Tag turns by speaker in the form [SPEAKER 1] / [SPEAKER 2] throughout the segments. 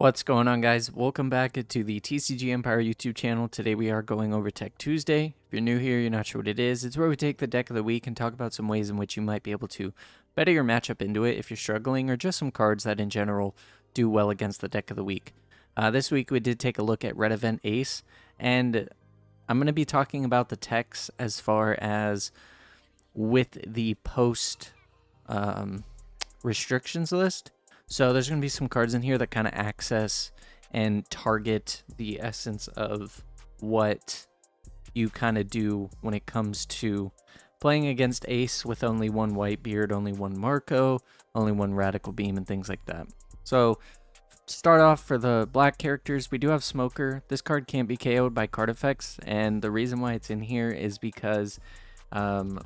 [SPEAKER 1] What's going on, guys? Welcome back to the TCG Empire YouTube channel. Today we are going over Tech Tuesday. If you're new here, you're not sure what it is, it's where we take the deck of the week and talk about some ways in which you might be able to better your matchup into it if you're struggling, or just some cards that in general do well against the deck of the week. This week we did take a look at Red Event Ace, and I'm going to be talking about the techs as far as with the post restrictions list. So there's going to be some cards in here that kind of access and target the essence of what you kind of do when it comes to playing against Ace with only one Whitebeard, only one Marco, only one Radical Beam, and things like that. So start off for the black characters, we do have Smoker. This card can't be KO'd by card effects, and the reason why it's in here is because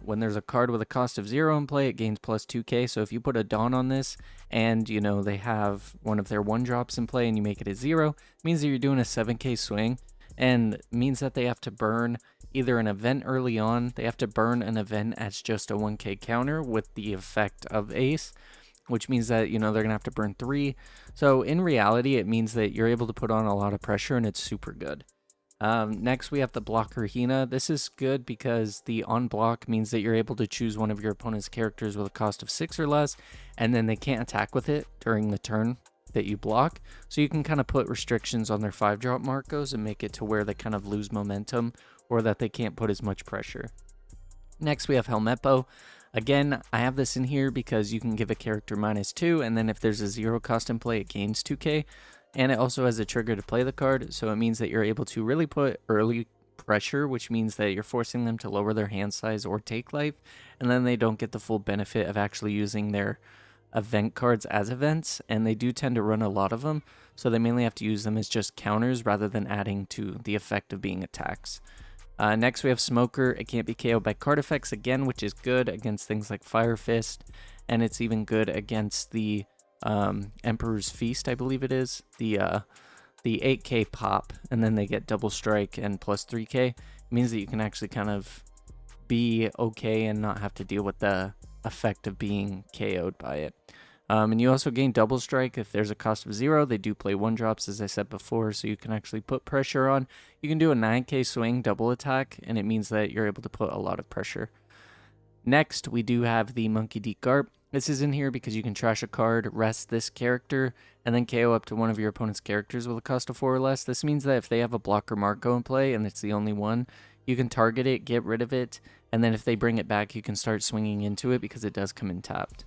[SPEAKER 1] when there's a card with a cost of 0 in play, it gains plus 2k. So if you put a Dawn on this and, you know, they have one of their 1-drops in play and you make it a 0, it means that you're doing a 7k swing, and means that they have to burn either an event early on, they have to burn an event as just a 1k counter with the effect of Ace, which means that, you know, they're going to have to burn 3. So in reality, it means that you're able to put on a lot of pressure, and it's super good. Next, we have the blocker Hina. This is good because the on block means that you're able to choose one of your opponent's characters with a cost of 6 or less, and then they can't attack with it during the turn that you block. So you can kind of put restrictions on their 5-drop Marcos and make it to where they kind of lose momentum, or that they can't put as much pressure. Next, we have Helmeppo. Again, I have this in here because you can give a character -2, and then if there's a 0 cost in play, it gains 2k. And it also has a trigger to play the card, so it means that you're able to really put early pressure, which means that you're forcing them to lower their hand size or take life, and then they don't get the full benefit of actually using their event cards as events, and they do tend to run a lot of them, so they mainly have to use them as just counters rather than adding to the effect of being attacks. Next, we have Smoker. It can't be KO'd by card effects again, which is good against things like Fire Fist, and it's even good against the Emperor's Feast, I believe it is, the 8k pop, and then they get double strike and plus 3k. It means that you can actually kind of be okay and not have to deal with the effect of being KO'd by it. And you also gain double strike if there's a cost of 0. They do play 1-drops, as I said before, so you can actually put pressure on. You can do a 9k swing double attack, and it means that you're able to put a lot of pressure. Next, we do have the Monkey D. Garp. This is in here because you can trash a card, rest this character, and then KO up to one of your opponent's characters with a cost of 4 or less. This means that if they have a blocker Marco in play and it's the only one, you can target it, get rid of it, and then if they bring it back, you can start swinging into it because it does come in tapped.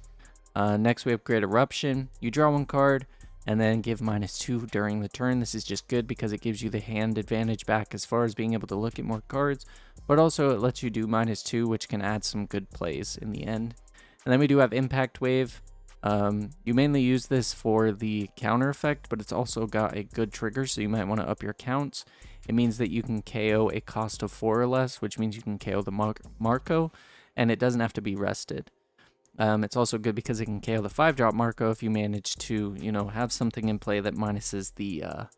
[SPEAKER 1] Next, we have Great Eruption. You draw 1 card and then give -2 during the turn. This is just good because it gives you the hand advantage back as far as being able to look at more cards, but also it lets you do -2, which can add some good plays in the end. And then we do have Impact Wave. You mainly use this for the counter effect, but it's also got a good trigger, so you might want to up your counts. It means that you can KO a cost of 4 or less, which means you can KO the Marco, and it doesn't have to be rested. It's also good because it can KO the 5-drop Marco if you manage to, you know, have something in play that minuses the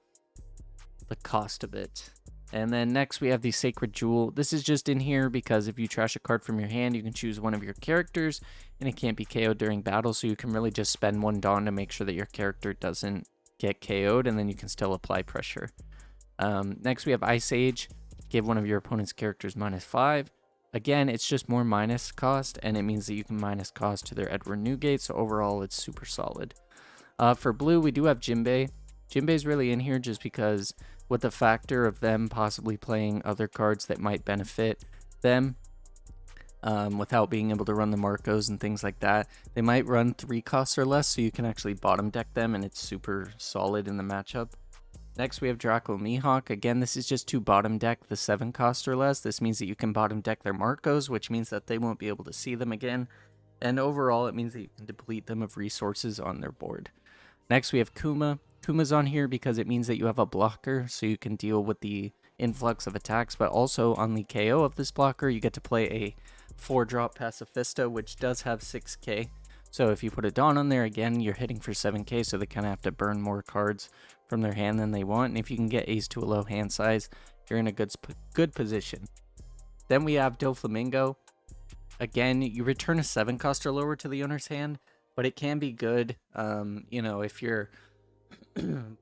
[SPEAKER 1] cost of it. And then next we have the Sacred Jewel. This is just in here because if you trash a card from your hand, you can choose one of your characters, and it can't be KO'd during battle, so you can really just spend 1 Dawn to make sure that your character doesn't get KO'd, and then you can still apply pressure. Next we have Ice Age. Give one of your opponent's characters -5. Again, it's just more minus cost, and it means that you can minus cost to their Edward Newgate, so overall it's super solid. For blue, we do have Jinbei. Jinbei's really in here just because with the factor of them possibly playing other cards that might benefit them without being able to run the Marcos and things like that. They might run 3 costs or less, so you can actually bottom deck them, and it's super solid in the matchup. Next, we have Draco Mihawk. Again, this is just to bottom deck the 7 cost or less. This means that you can bottom deck their Marcos, which means that they won't be able to see them again. And overall, it means that you can deplete them of resources on their board. Next, we have Kuma. Kuma's on here because it means that you have a blocker, so you can deal with the influx of attacks, but also on the KO of this blocker, you get to play a 4-drop Pacifista, which does have 6k. So if you put a Dawn on there, again, you're hitting for 7k, so they kind of have to burn more cards from their hand than they want. And if you can get Ace to a low hand size, you're in a good position. Then we have Doflamingo. Again, you return a 7 cost or lower to the owner's hand, but it can be good, you know, if you're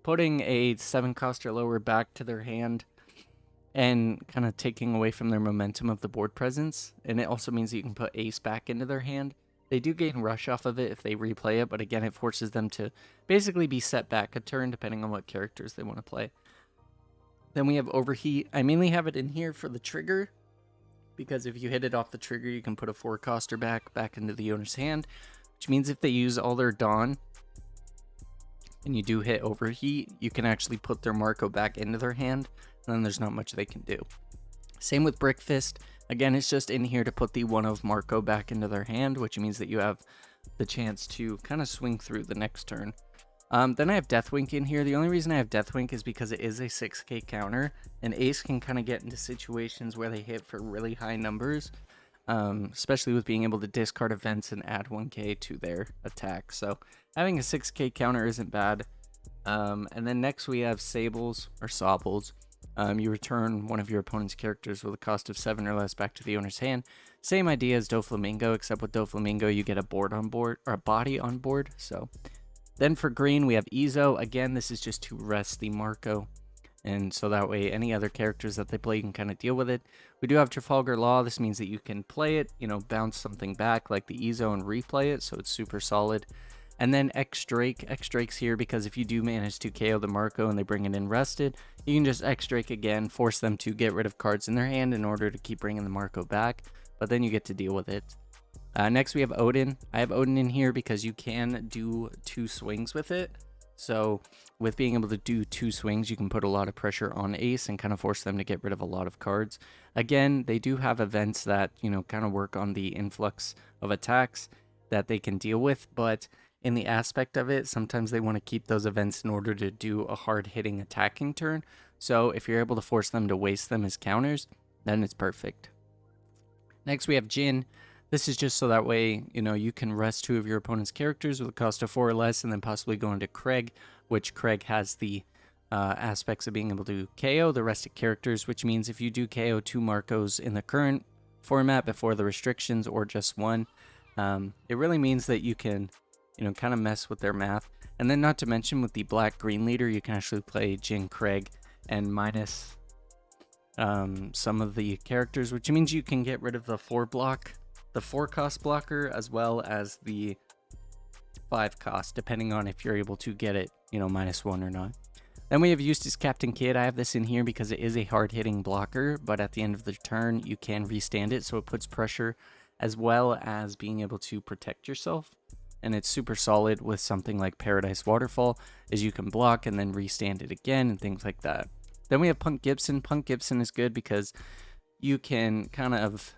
[SPEAKER 1] putting a 7-cost or lower back to their hand and kind of taking away from their momentum of the board presence. And it also means that you can put ace back into their hand. They do gain rush off of it if they replay it, but again, it forces them to basically be set back a turn depending on what characters they want to play. Then we have Overheat. I mainly have it in here for the trigger, because if you hit it off the trigger, you can put a 4-coster back into the owner's hand, which means if they use all their Dawn and you do hit Overheat, you can actually put their Marco back into their hand, and then there's not much they can do. Same with Brick Fist. Again, it's just in here to put the 1 of Marco back into their hand, which means that you have the chance to kind of swing through the next turn. Then I have Deathwink in here. The only reason I have Deathwink is because it is a 6k counter, and Ace can kind of get into situations where they hit for really high numbers, especially with being able to discard events and add 1k to their attack. So having a 6k counter isn't bad. And then next we have Sables or Sobbles. You return one of your opponent's characters with a cost of 7 or less back to the owner's hand. Same idea as Doflamingo, except with Doflamingo you get a board on board, or a body on board. So then for green we have Ezo. Again, this is just to rest the Marco, and so that way any other characters that they play can kind of deal with it. We do have Trafalgar Law. This means that you can play it, bounce something back like the Ezo and replay it, so it's super solid. And then X Drake. X Drake's here because if you do manage to KO the Marco and they bring it in rested, you can just X Drake again, force them to get rid of cards in their hand in order to keep bringing the Marco back, but then you get to deal with it. Next we have Odin. I have Odin in here because you can do 2 swings with it. So with being able to do 2 swings, you can put a lot of pressure on Ace and kind of force them to get rid of a lot of cards. Again, they do have events that, kind of work on the influx of attacks that they can deal with, but in the aspect of it, sometimes they want to keep those events in order to do a hard-hitting attacking turn. So if you're able to force them to waste them as counters, then it's perfect. Next we have Jin. This is just so that way, you can rest 2 of your opponent's characters with a cost of 4 or less, and then possibly go into Craig, which Craig has the aspects of being able to KO the rested characters, which means if you do KO 2 Marcos in the current format before the restrictions, or just 1, it really means that you can kind of mess with their math. And then not to mention with the black-green leader, you can actually play Jin Craig and minus some of the characters, which means you can get rid of the 4-cost blocker, as well as the 5-cost, depending on if you're able to get it, -1 or not. Then we have Eustace Captain Kidd. I have this in here because it is a hard-hitting blocker, but at the end of the turn, you can restand it, so it puts pressure, as well as being able to protect yourself. And it's super solid with something like Paradise Waterfall, as you can block and then restand it again and things like that. Then we have Punk Gibson. Punk Gibson is good because you can kind of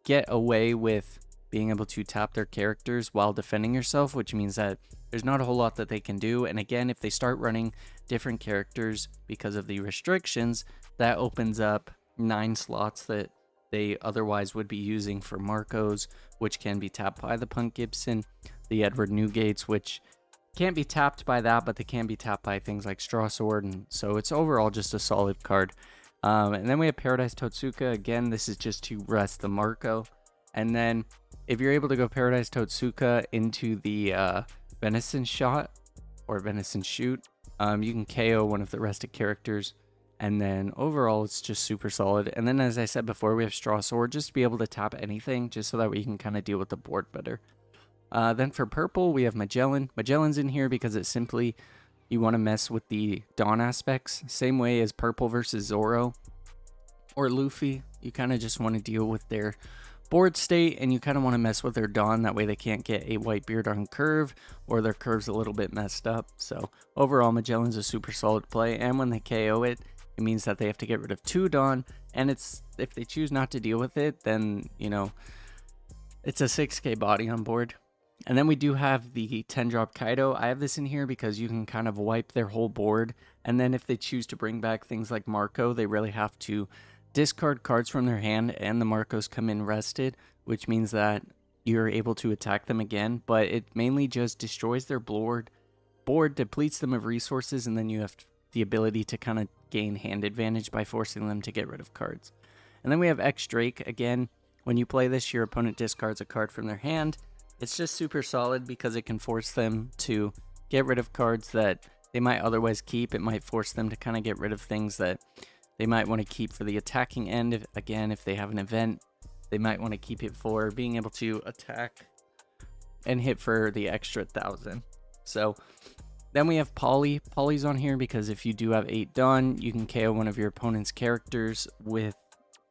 [SPEAKER 1] get away with being able to tap their characters while defending yourself, which means that there's not a whole lot that they can do. And again, if they start running different characters because of the restrictions, that opens up 9 slots that they otherwise would be using for Marcos, which can be tapped by the Punk Gibson. The Edward Newgates, which can't be tapped by that, but they can be tapped by things like Straw Sword, and so it's overall just a solid card. And then we have Paradise Totsuka. Again, this is just to rest the Marco. And then if you're able to go Paradise Totsuka into the Venison Shot or Venison Shoot, you can KO one of the rested characters. And then overall, it's just super solid. And then, as I said before, we have Straw Sword, just to be able to tap anything, just so that we can kind of deal with the board better. Then for purple, we have Magellan. Magellan's in here because it's simply, you want to mess with the Dawn aspects. Same way as purple versus Zoro or Luffy. You kind of just want to deal with their board state, and you kind of want to mess with their Dawn. That way they can't get a Whitebeard on curve, or their curve's a little bit messed up. So overall, Magellan's a super solid play, and when they KO it, it means that they have to get rid of 2 Dawn, and if they choose not to deal with it, then, it's a 6k body on board. And then we do have the 10-drop Kaido. I have this in here because you can kind of wipe their whole board, and then if they choose to bring back things like Marco, they really have to discard cards from their hand, and the Marcos come in rested, which means that you're able to attack them again, but it mainly just destroys their board, depletes them of resources, and then you have the ability to kind of gain hand advantage by forcing them to get rid of cards. And then we have X Drake. Again, when you play this, your opponent discards a card from their hand. It's just super solid because it can force them to get rid of cards that they might otherwise keep. It might force them to kind of get rid of things that they might want to keep for the attacking end. If they have an event, they might want to keep it for being able to attack and hit for the extra 1,000. So then we have Poly. Poly's on here because if you do have 8 done, you can KO one of your opponent's characters with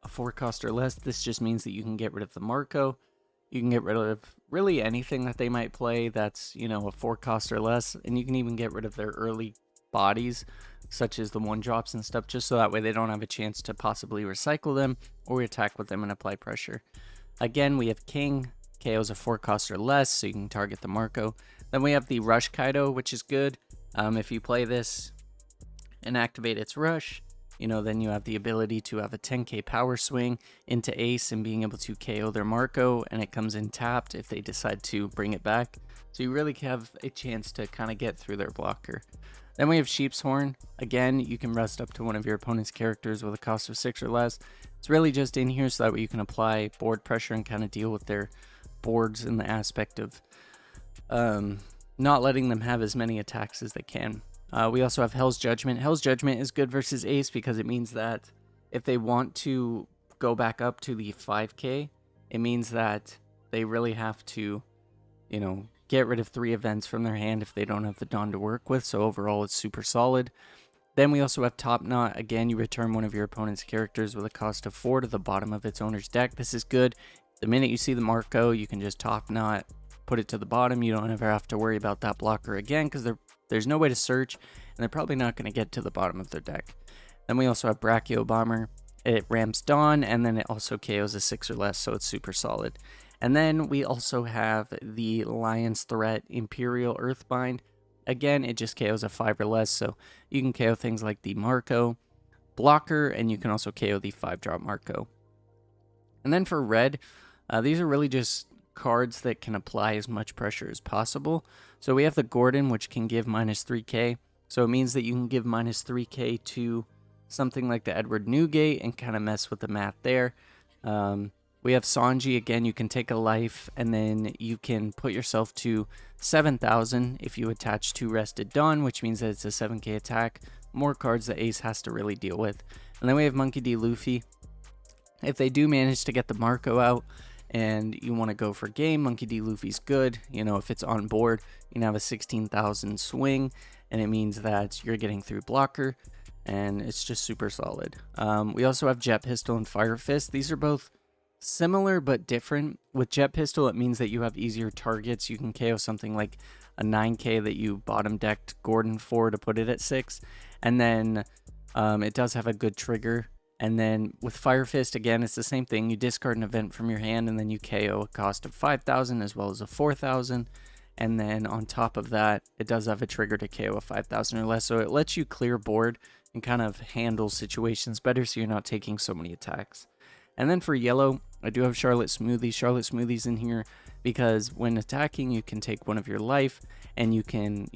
[SPEAKER 1] a 4 cost or less. This just means that you can get rid of the Marco. You can get rid of really anything that they might play that's, a 4 cost or less. And you can even get rid of their early bodies, such as the 1-drops and stuff, just so that way they don't have a chance to possibly recycle them or attack with them and apply pressure. Again, we have King. KO's a 4 cost or less, so you can target the Marco. Then we have the Rush Kaido, which is good. If you play this and activate its Rush, then you have the ability to have a 10k power swing into Ace and being able to KO their Marco, and it comes in tapped if they decide to bring it back. So you really have a chance to kind of get through their blocker. Then we have Sheep's Horn. Again, you can rest up to one of your opponent's characters with a cost of 6 or less. It's really just in here so that way you can apply board pressure and kind of deal with their boards in the aspect of not letting them have as many attacks as they can. We also have Hell's Judgment. Hell's Judgment is good versus Ace because it means that if they want to go back up to the 5k, it means that they really have to, get rid of 3 events from their hand if they don't have the Dawn to work with. So overall, it's super solid. Then we also have Top Knot. Again, you return one of your opponent's characters with a cost of 4 to the bottom of its owner's deck. This is good. The minute you see the Marco, you can just Top Knot, put it to the bottom. You don't ever have to worry about that blocker again because there's no way to search, and they're probably not going to get to the bottom of their deck. Then we also have Brachio Bomber. It ramps Dawn, and then it also KOs a 6 or less, so it's super solid. And then we also have the Lion's Threat Imperial Earthbind. Again, it just KOs a 5 or less, so you can KO things like the Marco blocker, and you can also KO the 5-drop Marco. And then for red, these are really just cards that can apply as much pressure as possible. So we have the Gordon, which can give minus 3k. So it means that you can give minus 3k to something like the Edward Newgate and kind of mess with the math there. We have Sanji. Again, you can take a life and then you can put yourself to 7,000 if you attach 2 Rested Dawn, which means that it's a 7k attack. More cards that Ace has to really deal with. And then we have Monkey D. Luffy. If they do manage to get the Marco out and you want to go for game, Monkey D. Luffy's good. If it's on board, you can have a 16,000 swing, and it means that you're getting through blocker, and it's just super solid. We also have Jet Pistol and Fire Fist. These are both similar but different. With Jet Pistol, it means that you have easier targets. You can KO something like a 9k that you bottom decked Gordon for to put it at 6, and then it does have a good trigger. And then with Fire Fist, again, it's the same thing. You discard an event from your hand, and then you KO a cost of 5,000 as well as a 4,000. And then on top of that, it does have a trigger to KO a 5,000 or less. So it lets you clear board and kind of handle situations better so you're not taking so many attacks. And then for yellow, I do have Charlotte Smoothie. Charlotte Smoothie's in here because when attacking, you can take one of your life and you can,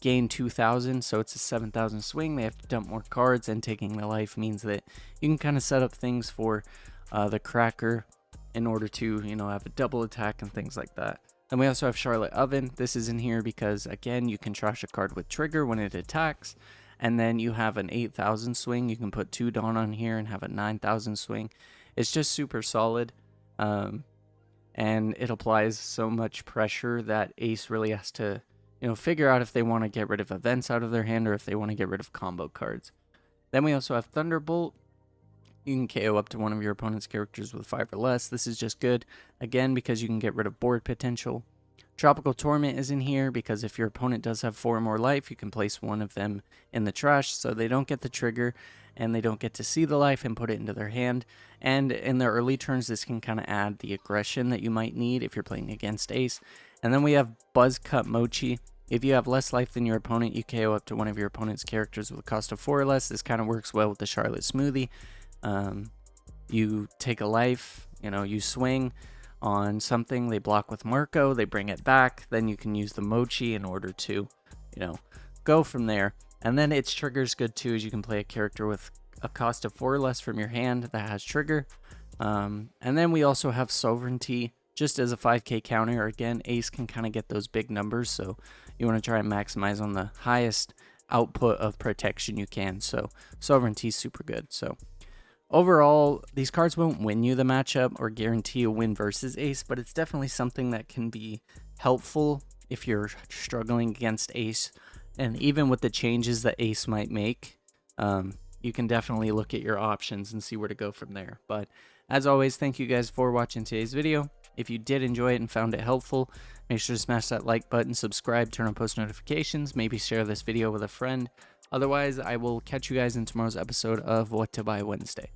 [SPEAKER 1] gain 2,000, so it's a 7,000 swing. They have to dump more cards, and taking the life means that you can kind of set up things for the Cracker in order to, have a double attack and things like that. Then we also have Charlotte Oven. This is in here because, again, you can trash a card with trigger when it attacks, and then you have an 8,000 swing. You can put 2 Dawn on here and have a 9,000 swing. It's just super solid, and it applies so much pressure that Ace really has to figure out if they want to get rid of events out of their hand or if they want to get rid of combo cards. Then we also have Thunderbolt. You can KO up to one of your opponent's characters with 5 or less. This is just good, again, because you can get rid of board potential. Tropical Torment is in here because if your opponent does have 4 or more life, you can place one of them in the trash so they don't get the trigger and they don't get to see the life and put it into their hand. And in their early turns, this can kind of add the aggression that you might need if you're playing against Ace. And then we have Buzzcut Mochi. If you have less life than your opponent, you KO up to one of your opponent's characters with a cost of 4 or less. This kind of works well with the Charlotte Smoothie. You take a life, you swing on something, they block with Marco, they bring it back, then you can use the Mochi in order to, go from there. And then its trigger's good too, as you can play a character with a cost of 4 or less from your hand that has trigger. And then we also have Sovereignty. just as a 5k counter. Again, ace can kind of get those big numbers, so you want to try and maximize on the highest output of protection you can. So sovereignty is super good. So overall, these cards won't win you the matchup or guarantee a win versus ace, but it's definitely something that can be helpful if you're struggling against ace. And even with the changes that ace might make, you can definitely look at your options and see where to go from there. But as always, thank you guys for watching today's video. If you did enjoy it and found it helpful, make sure to smash that like button, subscribe, turn on post notifications, maybe share this video with a friend. Otherwise, I will catch you guys in tomorrow's episode of What to Buy Wednesday.